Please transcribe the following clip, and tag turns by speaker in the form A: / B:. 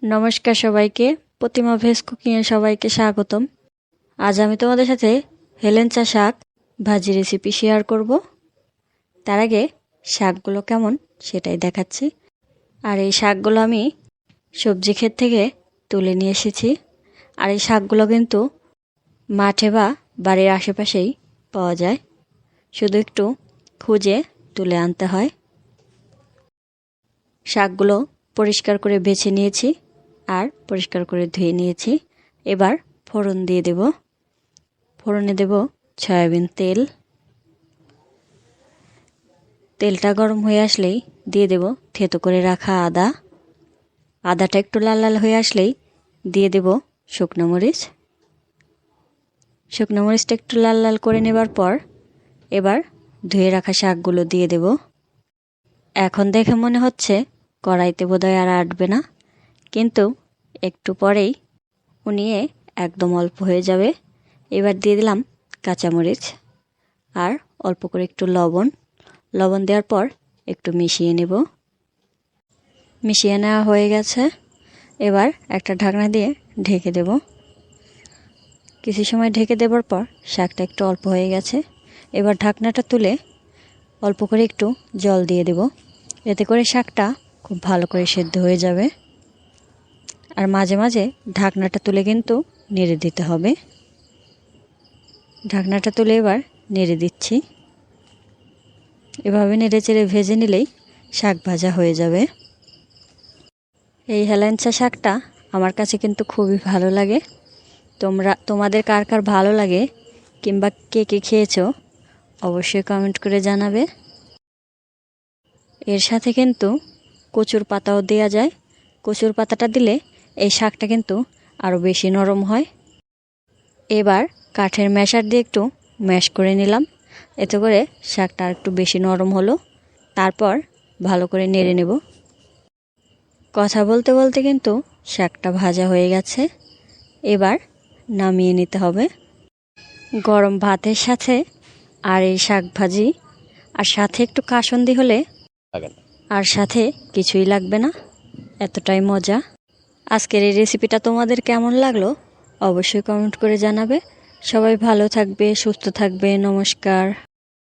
A: নমস্কার সবাইকে, প্রতিমা ভেজ কুকিংয়ে সবাইকে স্বাগতম। আজ আমি তোমাদের সাথে হেলেঞ্চা শাক ভাজি রেসিপি শেয়ার করব। তার আগে শাকগুলো কেমন সেটাই দেখাচ্ছি। আর এই শাকগুলো আমি সবজি ক্ষেত থেকে তুলে নিয়ে এসেছি। আর এই শাকগুলো কিন্তু মাঠে বা বাড়ির আশেপাশেই পাওয়া যায়, শুধু একটু খুঁজে তুলে আনতে হয়। শাকগুলো পরিষ্কার করে বেছে নিয়েছি আর পরিষ্কার করে ধুয়ে নিয়েছি। এবার ফোড়ন দিয়ে দেব। ফোড়নে দেব সয়াবিন তেল। তেলটা গরম হয়ে আসলেই দিয়ে দেব থেতো করে রাখা আদা। আদাটা একটু লাল লাল হয়ে আসলেই দিয়ে দেব শুকনো মরিচ। শুকনো মরিচটা একটু লাল লাল করে নেবার পর এবার ধুয়ে রাখা শাকগুলো দিয়ে দেব। এখন দেখে মনে হচ্ছে কড়াইতে বোধহয় আর আটবে না, কিন্তু একটু পরেই উনিয়ে একদম অল্প হয়ে যাবে। এবার দিয়ে দিলাম কাঁচামরিচ আর অল্প করে একটু লবণ দেওয়ার পর একটু মিশিয়ে নেব। মিশিয়ে নেওয়া হয়ে গেছে। এবার একটা ঢাকনা দিয়ে ঢেকে দেব। কিছু সময় ঢেকে দেবার পর শাকটা একটু অল্প হয়ে গেছে। এবার ঢাকনাটা তুলে অল্প করে একটু জল দিয়ে দেব। এতে করে শাকটা খুব ভালো করে সেদ্ধ হয়ে যাবে। আর মাঝে মাঝে ঢাকনাটা তুলে কিন্তু নেড়ে দিতে হবে। ঢাকনাটা তুলে এবার নেড়ে দিচ্ছি। এভাবে নেড়ে চেড়ে ভেজে নিলেই শাক ভাজা হয়ে যাবে। এই হেলেঞ্চা শাকটা আমার কাছে কিন্তু খুবই ভালো লাগে। তোমাদের কার কার ভালো লাগে কিংবা কে কে খেয়েছো অবশ্যই কমেন্ট করে জানাবে। এর সাথে কিন্তু কচুর পাতাও দেওয়া যায়। কচুর পাতাটা দিলে এই শাকটা কিন্তু আরও বেশি নরম হয়। এবার কাঠের ম্যাশার দিয়ে একটু ম্যাশ করে নিলাম, এতে করে শাকটা আর একটু বেশি নরম হলো। তারপর ভালো করে নেড়ে নেব। কথা বলতে বলতে কিন্তু শাকটা ভাজা হয়ে গেছে। এবার নামিয়ে নিতে হবে। গরম ভাতের সাথে আর এই শাক ভাজি আর সাথে একটু কাসুন্দি হলে আর সাথে কিছুই লাগবে না, এতটাই মজা। আজকের এই রেসিপিটা তোমাদের কেমন লাগলো অবশ্যই কমেন্ট করে জানাবে। সবাই ভালো থাকবে, সুস্থ থাকবে। নমস্কার।